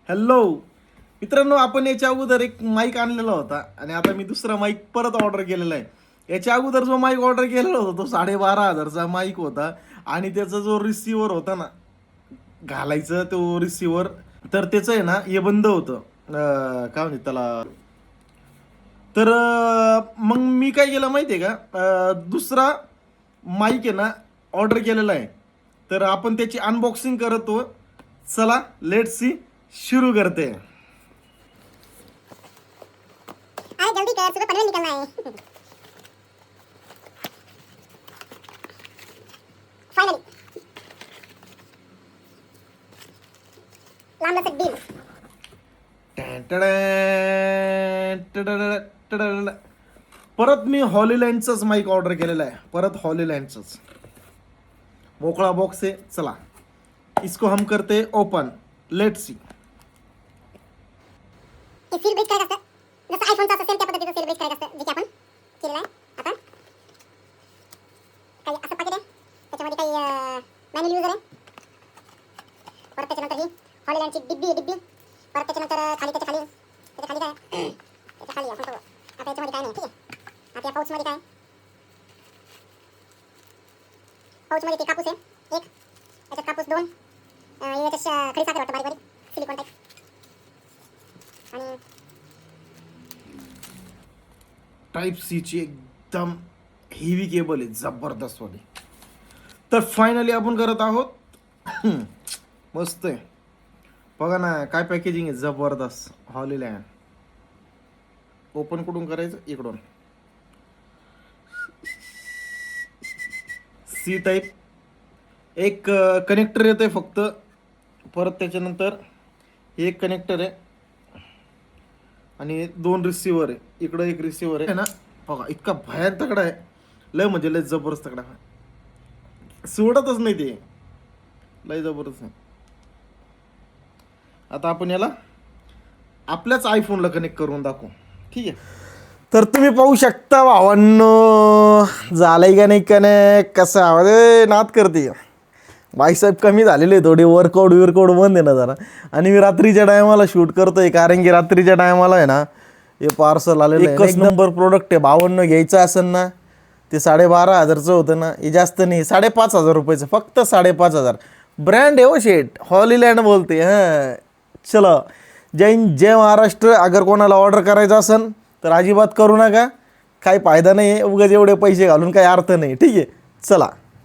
Hello मित्रांनो, आपण याच्या अगोदर एक माईक आणलेला होता आणि आता मी दुसरा माईक परत ऑर्डर केलेला आहे. याच्या अगोदर जो माईक ऑर्डर केलेला होता तो 12,500चा माईक होता आणि त्याचा जो रिसिव्हर होता ना घालायचं तो रिसिव्हर, तर त्याचं आहे ना हे बंद होतं. काय म्हणतात त्याला. तर मग मी काय केलं माहिती आहे का, दुसरा माईक आहे ना ऑर्डर केलेला आहे. तर आपण त्याची अनबॉक्सिंग करतो. चला लेट सी शुरू करते. अरे जल्दी कर, सुबह पनवेल निकलना है. फाइनली लांबलचक डील. परत मी हॉलीलँडचंच माईक ऑर्डर केलेलं आहे. परत हॉलीलँडचंच मोकळा बॉक्स आहे. चला इसको हम करते ओपन. Let see. ते सील ब्रेक करायचं असतं, जसं आयफोनचं असतं सेम त्या पद्धतीचं सील ब्रेक करायचं असतं, जे की आपण केलेलं आहे. आता काही असं पाकिट आहे, त्याच्यामध्ये काही मॅन्युअल युजर आहे. परत त्याच्यानंतर ही हॉलीलँडची डिब्बी आहे. परत त्याच्यानंतर खाली त्याच्या खाली काय त्याच्या खाली आपण पाहू. आता याच्यामध्ये काय नाही, ठीक आहे. आता या पाऊचमध्ये काय, पाऊचमध्ये ते कापूस आहे एक, याच्यात कापूस दोन, याच्यात खडी साखर वाटतं बारीक बारीक सिलिकॉन टाईप. आणि टाईप सी ची एकदम हेवी केबल आहे, जबरदस्त वाली. तर फायनली आपण करत आहोत. मस्त आहे बघा ना, काय पॅकेजिंग आहे जबरदस्त. हॉलीलँड ओपन कुठून करायचं, इकडून. सी टाईप एक कनेक्टर येतंय फक्त. परत त्याच्यानंतर हे एक कनेक्टर आहे आणि दोन रिसिव्हर आहे. इकडं एक रिसिव्हर आहे ना बघा, इतका भयान तगडा आहे. लय म्हणजे लय जबरदस्त तगडा आहे, सोडतच नाही ते, लय जबरदस्त आहे. आता आपण याला आपल्याच आयफोनला कनेक्ट करून दाखवू, ठीक आहे. तर तुम्ही पाहू शकता भावांनो, झालंय का नाही कनेक्ट. कसं आवाज नाद करते बाईसाहेब, कमी झालेले थोडे वर्कआउट बंद आहे ना जरा. आणि मी रात्रीच्या टायमाला शूट करतोय, कारण की रात्रीच्या टायमाला आहे ना हे पार्सल आलेलं आहे. एकच नंबर प्रोडक्ट आहे भावांनो. घ्यायचं असेल ना ते 12,500चं होतं ना, हे जास्त नाही, 5,500 रुपयाचं, फक्त 5,500. ब्रँड आहे हो शेट, हॉलीलँड बोलते. हां चलो, जय हिंद जय महाराष्ट्र. अगर कोणाला ऑर्डर करायचं असेल तर अजिबात करू नका, काही फायदा नाही आहे. उगाच एवढे पैसे घालून काही अर्थ नाही, ठीक आहे. चला.